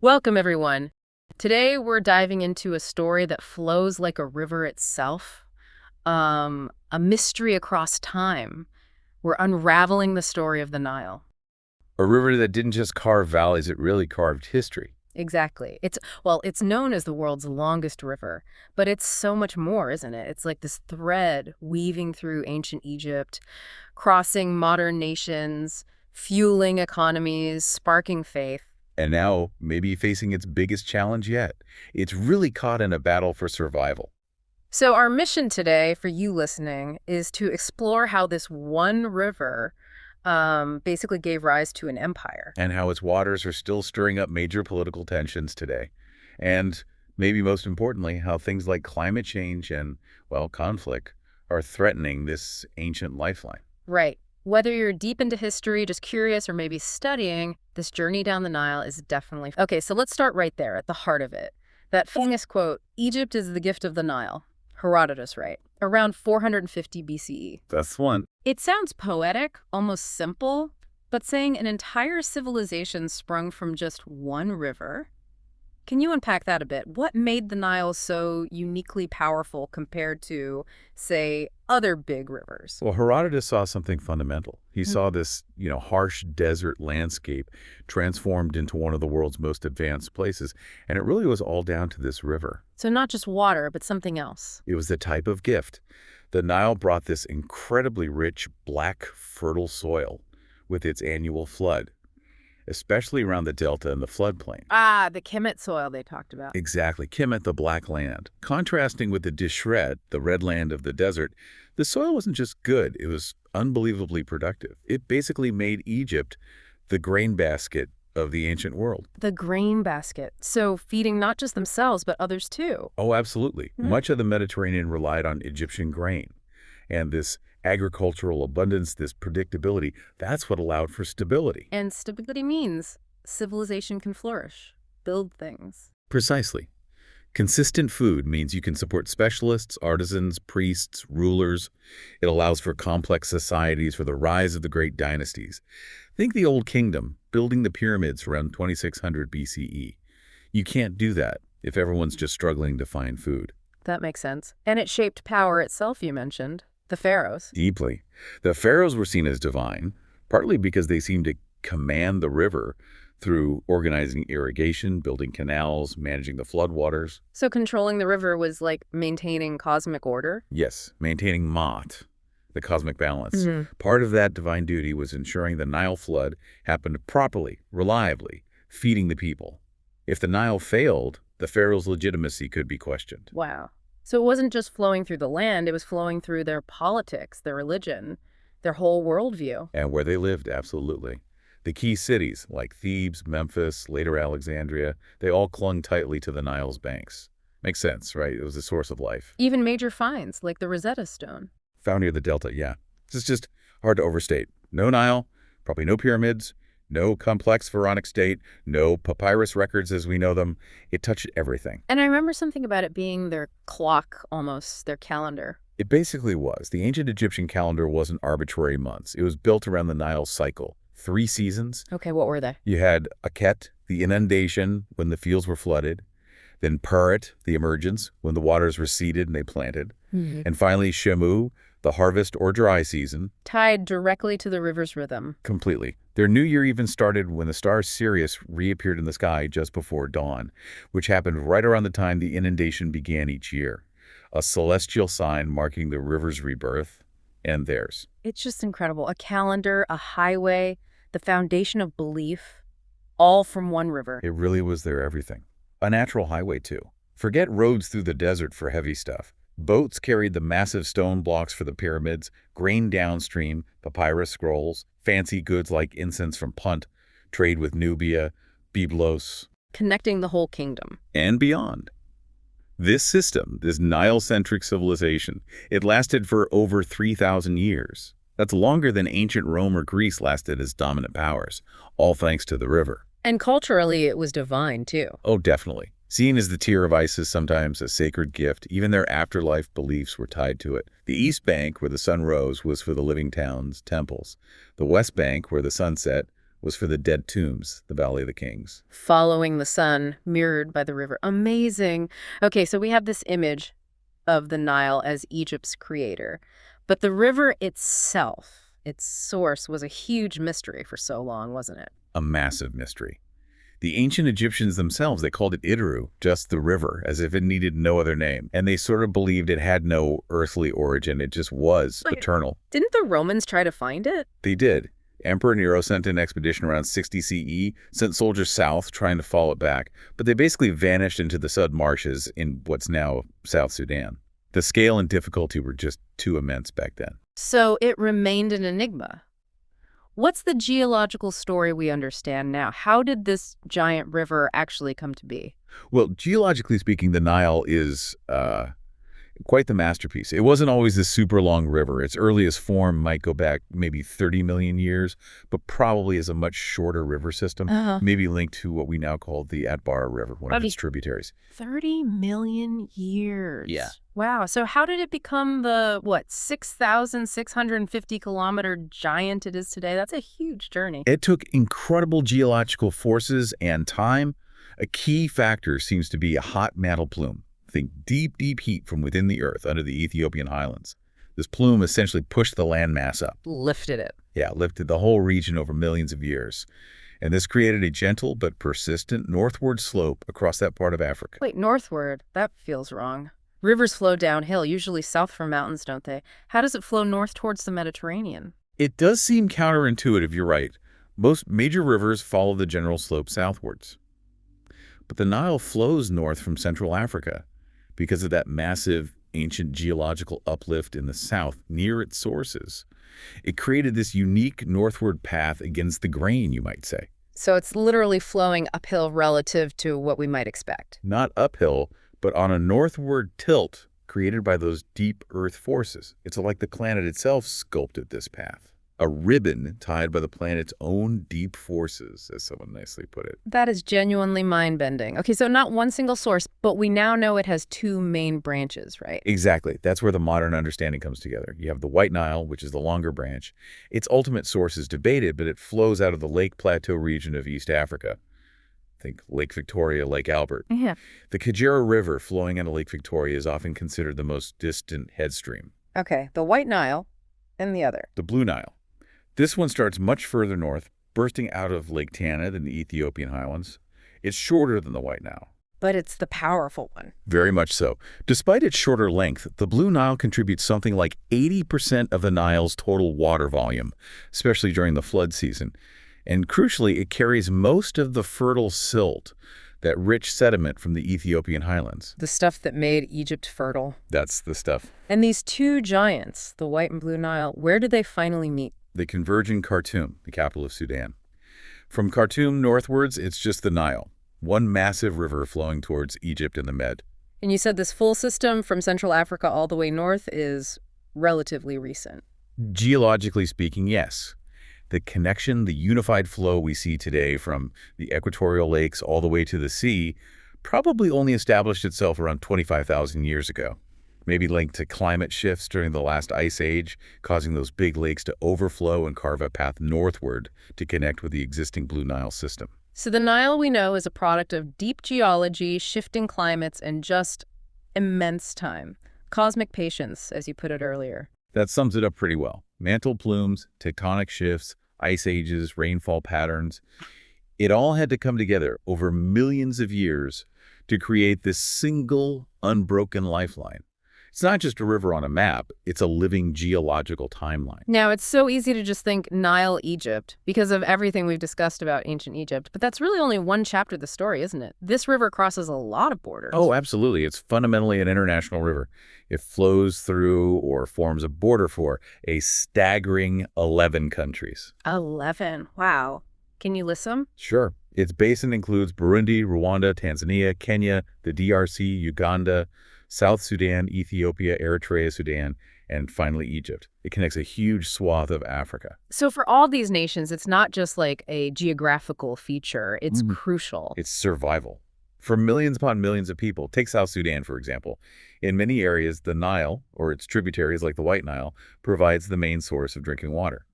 Welcome, everyone. Today, we're diving into a story that flows like a river itself, a mystery across time. We're unraveling the story of the Nile. A river that didn't just carve valleys, it really carved history. Exactly. It's known as the world's longest river, but it's so much more, isn't it? It's like this thread weaving through ancient Egypt, crossing modern nations, fueling economies, sparking faith. And now, maybe facing its biggest challenge yet. It's really caught in a battle for survival. So, our mission today for you listening is to explore how this one river basically gave rise to an empire. And how its waters are still stirring up major political tensions today. And maybe most importantly, how things like climate change and, well, conflict are threatening this ancient lifeline. Right. Whether you're deep into history, just curious, or maybe studying, this journey down the Nile is definitely. Okay, so let's start right there at the heart of it. That famous quote, Egypt is the gift of the Nile. Herodotus, right? Around 450 BCE. That's one. It sounds poetic, almost simple, but saying an entire civilization sprung from just one river. Can you unpack that a bit? What made the Nile so uniquely powerful compared to, say, other big rivers? Well, Herodotus saw something fundamental. He saw this, harsh desert landscape transformed into one of the world's most advanced places. And it really was all down to this river. So not just water, but something else. It was the type of gift. The Nile brought this incredibly rich, black, fertile soil with its annual flood, especially around the delta and the floodplain. Ah, the Kemet soil they talked about. Exactly, Kemet, the black land. Contrasting with the Dishret, the red land of the desert, the soil wasn't just good, it was unbelievably productive. It basically made Egypt the grain basket of the ancient world. The grain basket. So feeding not just themselves, but others too. Oh, absolutely. Much of the Mediterranean relied on Egyptian grain. And this agricultural abundance, this predictability, that's what allowed for stability. And stability means civilization can flourish, build things. Precisely. Consistent food means you can support specialists, artisans, priests, rulers. It allows for complex societies, for the rise of the great dynasties. Think the Old Kingdom, building the pyramids around 2600 BCE. You can't do that if everyone's just struggling to find food. That makes sense. And it shaped power itself, you mentioned. The pharaohs. Deeply. The pharaohs were seen as divine, partly because they seemed to command the river through organizing irrigation, building canals, managing the floodwaters. So controlling the river was like maintaining cosmic order? Yes, maintaining Ma'at, the cosmic balance. Part of that divine duty was ensuring the Nile flood happened properly, reliably, feeding the people. If the Nile failed, the pharaoh's legitimacy could be questioned. Wow. So it wasn't just flowing through the land, it was flowing through their politics, their religion, their whole worldview. And where they lived, absolutely. The key cities, like Thebes, Memphis, later Alexandria, they all clung tightly to the Nile's banks. Makes sense, right? It was a source of life. Even major finds, like the Rosetta Stone. Found near the delta, yeah. This is just hard to overstate. No Nile, probably no pyramids, no complex pharaonic state, no papyrus records as we know them. It touched everything. And I remember something about it being their clock, almost, their calendar. It basically was. The ancient Egyptian calendar wasn't arbitrary months. It was built around the Nile cycle. 3 seasons. Okay, what were they? You had Aket, the inundation, when the fields were flooded. Then Purit, the emergence, when the waters receded and they planted. And finally Shemu, the harvest or dry season. Tied directly to the river's rhythm. Completely. Their new year even started when the star Sirius reappeared in the sky just before dawn, which happened right around the time the inundation began each year. A celestial sign marking the river's rebirth and theirs. It's just incredible. A calendar, a highway, the foundation of belief, all from one river. It really was their everything. A natural highway, too. Forget roads through the desert for heavy stuff. Boats carried the massive stone blocks for the pyramids, grain downstream, papyrus scrolls, fancy goods like incense from Punt, trade with Nubia, Byblos, Connecting the whole kingdom. and beyond. This system, this Nile-centric civilization, it lasted for over 3,000 years. That's longer than ancient Rome or Greece lasted as dominant powers, all thanks to the river. And culturally, it was divine, too. Oh, definitely. Seen as the tier of Isis, sometimes a sacred gift, even their afterlife beliefs were tied to it. The East Bank, where the sun rose, was for the living towns, temples. The West Bank, where the sun set, was for the dead tombs, the Valley of the Kings. Following the sun, mirrored by the river. Amazing. Okay, so we have this image of the Nile as Egypt's creator. But the river itself, its source, was a huge mystery for so long, wasn't it? A massive mystery. The ancient Egyptians themselves, they called it Idru, just the river, as if it needed no other name. And they sort of believed it had no earthly origin. It just was eternal. Didn't the Romans try to find it? They did. Emperor Nero sent an expedition around 60 CE, sent soldiers south trying to follow it back, but they basically vanished into the Sud Marshes in what's now South Sudan. The scale and difficulty were just too immense back then. So it remained an enigma. What's the geological story we understand now? How did this giant river actually come to be? Well, geologically speaking, the Nile is quite the masterpiece. It wasn't always this super long river. Its earliest form might go back maybe 30 million years, but probably is a much shorter river system, maybe linked to what we now call the Atbara River, one of its tributaries. 30 million years. Yeah. Wow. So how did it become the, 6,650-kilometer giant it is today? That's a huge journey. It took incredible geological forces and time. A key factor seems to be a hot mantle plume. Think deep, deep heat from within the earth under the Ethiopian highlands. This plume essentially pushed the landmass up. Lifted it. Yeah, lifted the whole region over millions of years. And this created a gentle but persistent northward slope across that part of Africa. Wait, northward? That feels wrong. Rivers flow downhill, usually south from mountains, don't they? How does it flow north towards the Mediterranean? It does seem counterintuitive, you're right. Most major rivers follow the general slope southwards. But the Nile flows north from Central Africa because of that massive ancient geological uplift in the south near its sources. It created this unique northward path against the grain, you might say. So it's literally flowing uphill relative to what we might expect. Not uphill, but on a northward tilt created by those deep earth forces. It's like the planet itself sculpted this path. A ribbon tied by the planet's own deep forces, as someone nicely put it. That is genuinely mind-bending. Okay, so not one single source, but we now know it has two main branches, right? Exactly. That's where the modern understanding comes together. You have the White Nile, which is the longer branch. Its ultimate source is debated, but it flows out of the Lake Plateau region of East Africa. Think Lake Victoria, Lake Albert. Yeah. The Kagera River flowing out of Lake Victoria is often considered the most distant headstream. Okay, the White Nile and the other. The Blue Nile. This one starts much further north, bursting out of Lake Tana in the Ethiopian highlands. It's shorter than the White Nile. But it's the powerful one. Very much so. Despite its shorter length, the Blue Nile contributes something like 80% of the Nile's total water volume, especially during the flood season. And crucially, it carries most of the fertile silt, that rich sediment from the Ethiopian highlands. The stuff that made Egypt fertile. That's the stuff. And these two giants, the White and Blue Nile, where did they finally meet? They converge in Khartoum, the capital of Sudan. From Khartoum northwards, it's just the Nile, one massive river flowing towards Egypt and the Med. And you said this full system from Central Africa all the way north is relatively recent. Geologically speaking, yes. The connection, the unified flow we see today from the equatorial lakes all the way to the sea probably only established itself around 25,000 years ago. Maybe linked to climate shifts during the last ice age, causing those big lakes to overflow and carve a path northward to connect with the existing Blue Nile system. So the Nile we know is a product of deep geology, shifting climates, and just immense time. Cosmic patience, as you put it earlier. That sums it up pretty well. Mantle plumes, tectonic shifts, ice ages, rainfall patterns. It all had to come together over millions of years to create this single, unbroken lifeline. It's not just a river on a map, it's a living geological timeline. Now, it's so easy to just think Nile, Egypt, because of everything we've discussed about ancient Egypt, but that's really only one chapter of the story, isn't it? This river crosses a lot of borders. Oh, absolutely. It's fundamentally an international river. It flows through or forms a border for a staggering 11 countries. 11. Wow. Can you list them? Sure. Its basin includes Burundi, Rwanda, Tanzania, Kenya, the DRC, Uganda, South Sudan, Ethiopia, Eritrea, Sudan, and finally Egypt. It connects a huge swath of Africa. So for all these nations, it's not just like a geographical feature. It's crucial. It's survival. For millions upon millions of people, take South Sudan, for example. In many areas, the Nile, or its tributaries like the White Nile, provides the main source of drinking water.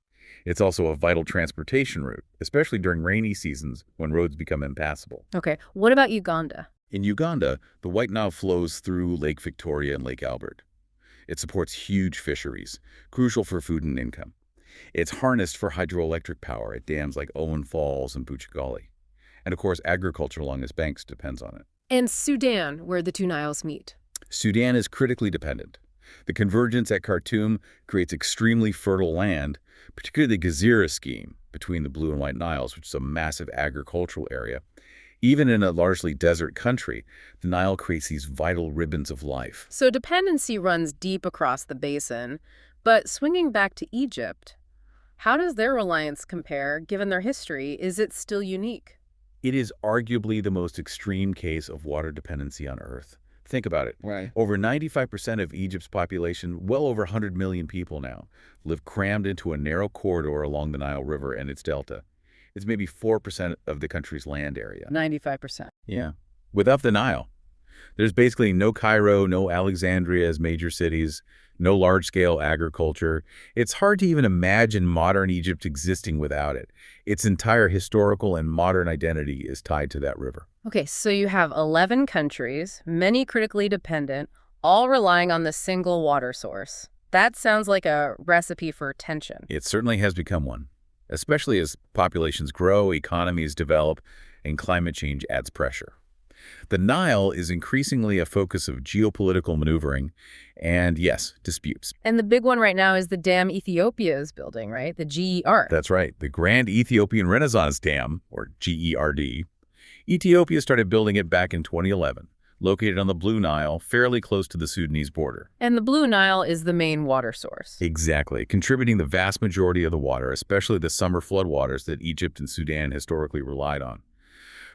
It's also a vital transportation route, especially during rainy seasons when roads become impassable. Okay, what about Uganda? In Uganda, the White Nile flows through Lake Victoria and Lake Albert. It supports huge fisheries, crucial for food and income. It's harnessed for hydroelectric power at dams like Owen Falls and Buchagali. And of course, agriculture along its banks depends on it. And Sudan, where the two Niles meet. Sudan is critically dependent. The convergence at Khartoum creates extremely fertile land, particularly the Gezira scheme between the Blue and White Niles, which is a massive agricultural area. Even in a largely desert country, the Nile creates these vital ribbons of life. So dependency runs deep across the basin. But swinging back to Egypt, how does their reliance compare, given their history? Is it still unique? It is arguably the most extreme case of water dependency on Earth. Think about it. Right. Over 95% of Egypt's population, well over 100 million people now, live crammed into a narrow corridor along the Nile River and its delta. It's maybe 4% of the country's land area. 95%. Yeah. Without the Nile, there's basically no Cairo, no Alexandria as major cities, no large-scale agriculture. It's hard to even imagine modern Egypt existing without it. Its entire historical and modern identity is tied to that river. Okay, so you have 11 countries, many critically dependent, all relying on the single water source. That sounds like a recipe for tension. It certainly has become one, especially as populations grow, economies develop, and climate change adds pressure. The Nile is increasingly a focus of geopolitical maneuvering and, yes, disputes. And the big one right now is the dam Ethiopia is building, right? The GER. That's right, the Grand Ethiopian Renaissance Dam, or GERD. Ethiopia started building it back in 2011, located on the Blue Nile, fairly close to the Sudanese border. And the Blue Nile is the main water source. Exactly, contributing the vast majority of the water, especially the summer floodwaters that Egypt and Sudan historically relied on.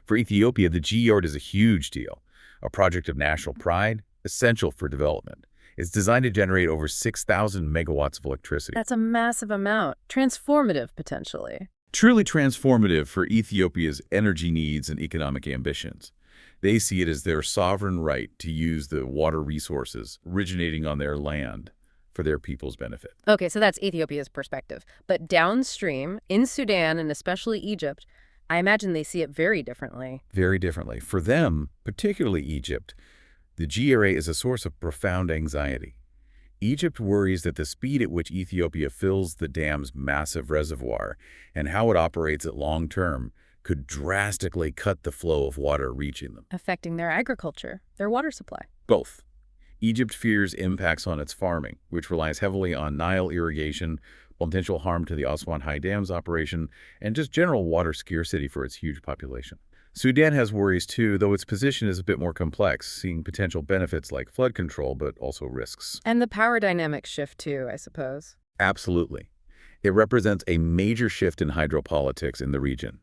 For Ethiopia, the GERD is a huge deal, a project of national pride, essential for development. It's designed to generate over 6,000 megawatts of electricity. That's a massive amount. Transformative, potentially. Truly transformative for Ethiopia's energy needs and economic ambitions. They see it as their sovereign right to use the water resources originating on their land for their people's benefit. Okay, so that's Ethiopia's perspective. But downstream, in Sudan and especially Egypt, I imagine they see it very differently. Very differently. For them, particularly Egypt, the GRA is a source of profound anxiety. Egypt worries that the speed at which Ethiopia fills the dam's massive reservoir and how it operates at long term could drastically cut the flow of water reaching them. Affecting their agriculture, their water supply. Both. Egypt fears impacts on its farming, which relies heavily on Nile irrigation, potential harm to the Aswan High Dam's operation, and just general water scarcity for its huge population. Sudan has worries too, though its position is a bit more complex, seeing potential benefits like flood control, but also risks. And the power dynamics shift too, I suppose. Absolutely. It represents a major shift in hydropolitics in the region,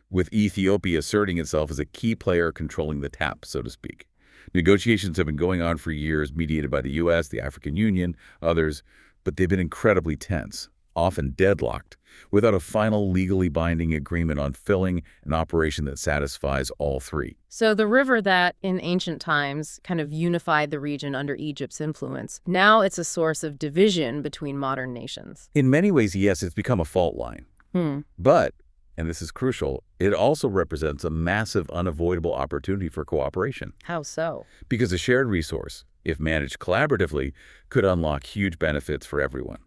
with Ethiopia asserting itself as a key player controlling the tap, so to speak. Negotiations have been going on for years, mediated by the U.S., the African Union, others, but they've been incredibly tense, often deadlocked, without a final legally binding agreement on filling an operation that satisfies all three. So the river that, in ancient times, kind of unified the region under Egypt's influence, now it's a source of division between modern nations. In many ways, yes, it's become a fault line. But, and this is crucial, it also represents a massive, unavoidable opportunity for cooperation. How so? Because a shared resource, if managed collaboratively, could unlock huge benefits for everyone.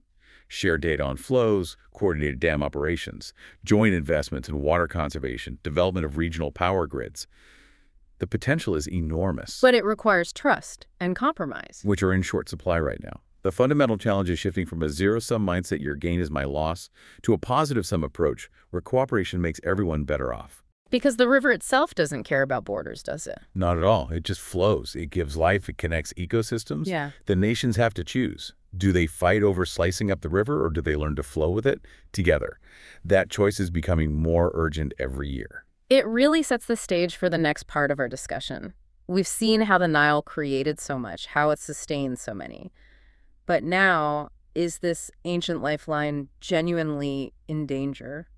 Share data on flows, coordinated dam operations, joint investments in water conservation, development of regional power grids. The potential is enormous. But it requires trust and compromise. Which are in short supply right now. The fundamental challenge is shifting from a zero-sum mindset, your gain is my loss, to a positive-sum approach where cooperation makes everyone better off. Because the river itself doesn't care about borders, does it? Not at all. It just flows. It gives life. It connects ecosystems. Yeah. The nations have to choose. Do they fight over slicing up the river, or do they learn to flow with it together? That choice is becoming more urgent every year. It really sets the stage for the next part of our discussion. We've seen how the Nile created so much, how it sustains so many. But now, is this ancient lifeline genuinely in danger?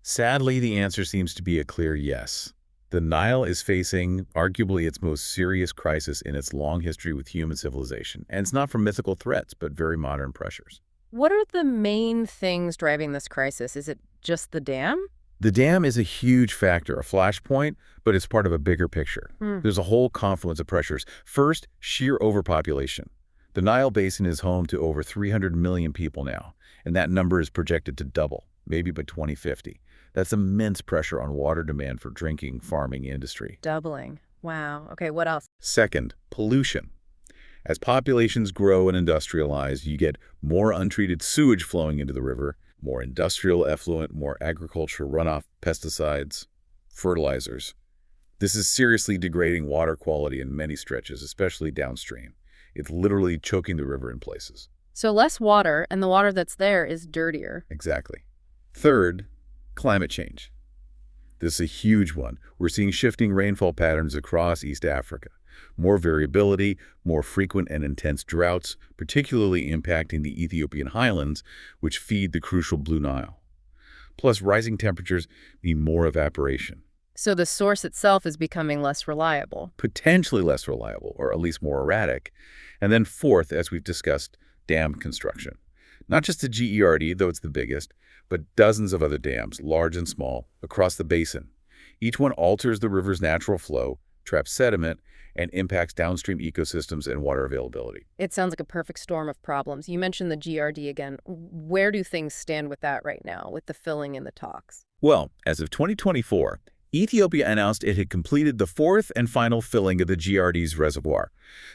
Sadly, the answer seems to be a clear yes. The Nile is facing arguably its most serious crisis in its long history with human civilization. And it's not from mythical threats, but very modern pressures. What are the main things driving this crisis? Is it just the dam? The dam is a huge factor, a flashpoint, but it's part of a bigger picture. Hmm. There's a whole confluence of pressures. First, sheer overpopulation. The Nile Basin is home to over 300 million people now, and that number is projected to double, maybe by 2050. That's immense pressure on water demand for drinking, farming, industry. Doubling. Wow. Okay, what else? Second, pollution. As populations grow and industrialize, you get more untreated sewage flowing into the river, more industrial effluent, more agriculture runoff, pesticides, fertilizers. This is seriously degrading water quality in many stretches, especially downstream. It's literally choking the river in places. So less water, and the water that's there is dirtier. Exactly. Third, climate change. This is a huge one. We're seeing shifting rainfall patterns across East Africa. More variability, more frequent and intense droughts, particularly impacting the Ethiopian highlands, which feed the crucial Blue Nile. Plus, rising temperatures mean more evaporation. So the source itself is becoming less reliable. Potentially less reliable, or at least more erratic. And then fourth, as we've discussed, dam construction. Not just the GERD, though it's the biggest, but dozens of other dams, large and small, across the basin. Each one alters the river's natural flow, traps sediment, and impacts downstream ecosystems and water availability. It sounds like a perfect storm of problems. You mentioned the GRD again. Where do things stand with that right now, with the filling and the talks? Well, as of 2024, Ethiopia announced it had completed the fourth and final filling of the GRD's reservoir.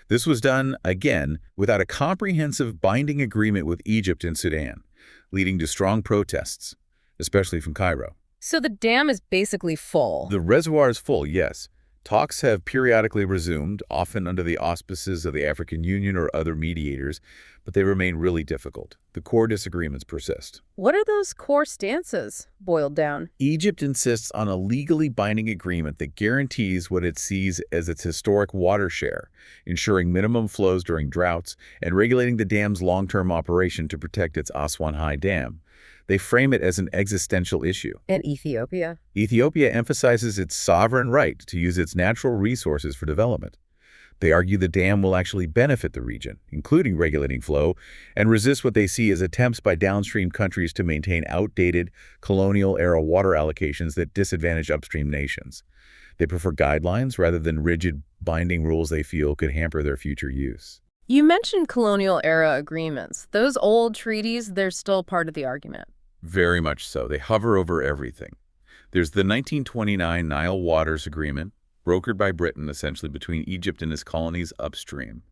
This was done, again, without a comprehensive binding agreement with Egypt and Sudan, leading to strong protests, especially from Cairo. So the dam is basically full. The reservoir is full, yes. Talks have periodically resumed, often under the auspices of the African Union or other mediators, but they remain really difficult. The core disagreements persist. What are those core stances, boiled down? Egypt insists on a legally binding agreement that guarantees what it sees as its historic water share, ensuring minimum flows during droughts and regulating the dam's long-term operation to protect its Aswan High Dam. They frame it as an existential issue. And Ethiopia? Ethiopia emphasizes its sovereign right to use its natural resources for development. They argue the dam will actually benefit the region, including regulating flow, and resist what they see as attempts by downstream countries to maintain outdated, colonial-era water allocations that disadvantage upstream nations. They prefer guidelines rather than rigid, binding rules they feel could hamper their future use. You mentioned colonial-era agreements. Those old treaties, they're still part of the argument. Very much so. They hover over everything. There's the 1929 Nile Waters Agreement, brokered by Britain essentially between Egypt and its colonies upstream.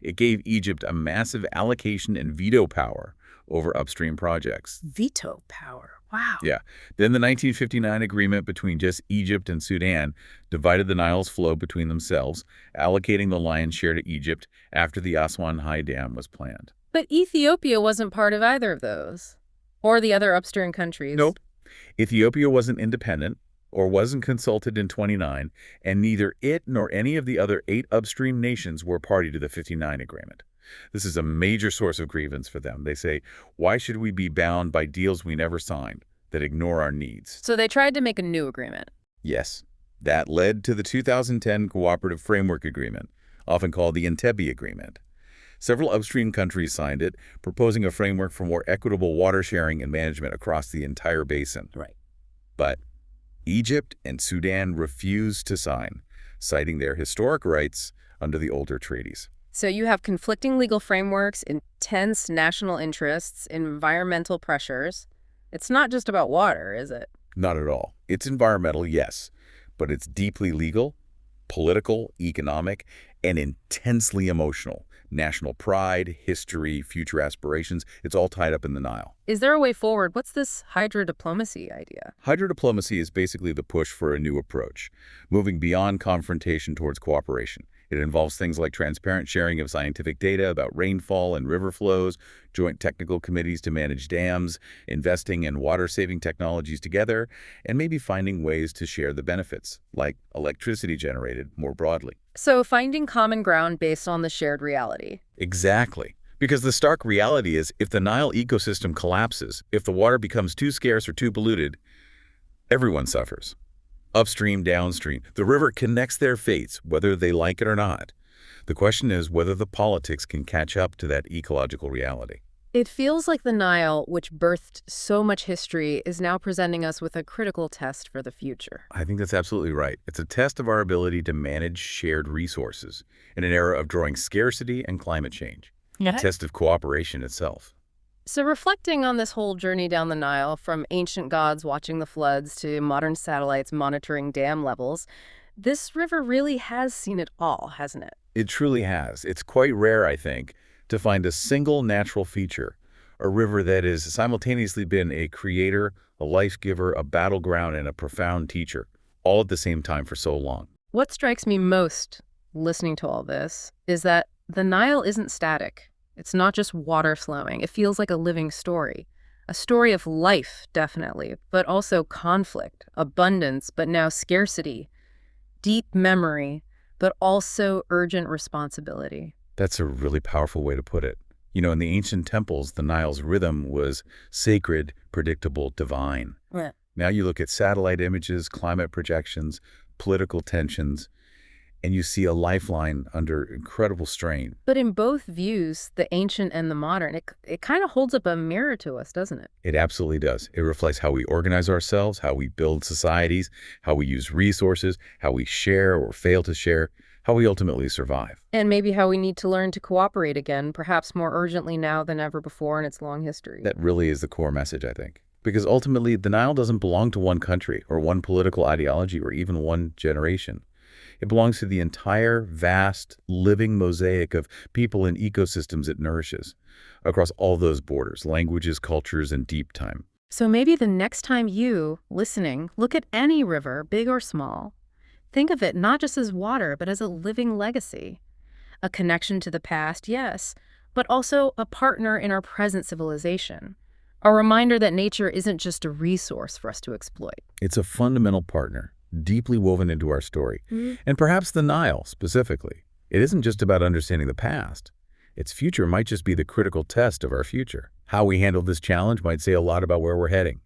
It gave Egypt a massive allocation and veto power over upstream projects. Veto power. Wow. Yeah. Then the 1959 agreement between just Egypt and Sudan divided the Nile's flow between themselves, allocating the lion's share to Egypt after the Aswan High Dam was planned. But Ethiopia wasn't part of either of those. Or the other upstream countries. Nope. Ethiopia wasn't independent or wasn't consulted in 29, and neither it nor any of the other 8 upstream nations were party to the 59 agreement. This is a major source of grievance for them. They say, why should we be bound by deals we never signed that ignore our needs? So they tried to make a new agreement. Yes. That led to the 2010 Cooperative Framework Agreement, often called the Entebbe Agreement. Several upstream countries signed it, proposing a framework for more equitable water sharing and management across the entire basin. Right. But Egypt and Sudan refused to sign, citing their historic rights under the older treaties. so you have conflicting legal frameworks, intense national interests, environmental pressures. It's not just about water, is it? Not at all. It's environmental, yes, but it's deeply legal, political, economic, and intensely emotional. National pride, history, future aspirations, it's all tied up in the Nile. Is there a way forward? What's this hydrodiplomacy idea? Hydrodiplomacy is basically the push for a new approach, moving beyond confrontation towards cooperation. It involves things like transparent sharing of scientific data about rainfall and river flows, joint technical committees to manage dams, investing in water-saving technologies together, and maybe finding ways to share the benefits, like electricity generated more broadly. So finding common ground based on the shared reality. Exactly. Because the stark reality is, if the Nile ecosystem collapses, if the water becomes too scarce or too polluted, everyone suffers. Upstream, downstream, the river connects their fates, whether they like it or not. The question is whether the politics can catch up to that ecological reality. It feels like the Nile, which birthed so much history, is now presenting us with a critical test for the future. I think that's absolutely right. It's a test of our ability to manage shared resources in an era of growing scarcity and climate change. A Yeah. test of cooperation itself. So, reflecting on this whole journey down the Nile, from ancient gods watching the floods to modern satellites monitoring dam levels, this river really has seen it all, hasn't it? It truly has. It's quite rare, I think, to find a single natural feature, a river that has simultaneously been a creator, a life giver, a battleground, and a profound teacher, all at the same time for so long. What strikes me most listening to all this is that the Nile isn't static. It's not just water flowing. It feels like a living story. A story of life, definitely, but also conflict, abundance, but now scarcity, deep memory, but also urgent responsibility. That's a really powerful way to put it. In the ancient temples, the Nile's rhythm was sacred, predictable, divine. Yeah. Now you look at satellite images, climate projections, political tensions, and you see a lifeline under incredible strain. But in both views, the ancient and the modern, it kind of holds up a mirror to us, doesn't it? It absolutely does. It reflects how we organize ourselves, how we build societies, how we use resources, how we share or fail to share, how we ultimately survive. And maybe how we need to learn to cooperate again, perhaps more urgently now than ever before in its long history. That really is the core message, I think. Because ultimately, the Nile doesn't belong to one country or one political ideology or even one generation. It belongs to the entire, vast, living mosaic of people and ecosystems it nourishes, across all those borders, languages, cultures, and deep time. So maybe the next time you, listening, look at any river, big or small, think of it not just as water, but as a living legacy. A connection to the past, yes, but also a partner in our present civilization. A reminder that nature isn't just a resource for us to exploit. It's a fundamental partner, deeply woven into our story. And perhaps the Nile, specifically. It isn't just about understanding the past. Its future might just be the critical test of our future. How we handle this challenge might say a lot about where we're heading.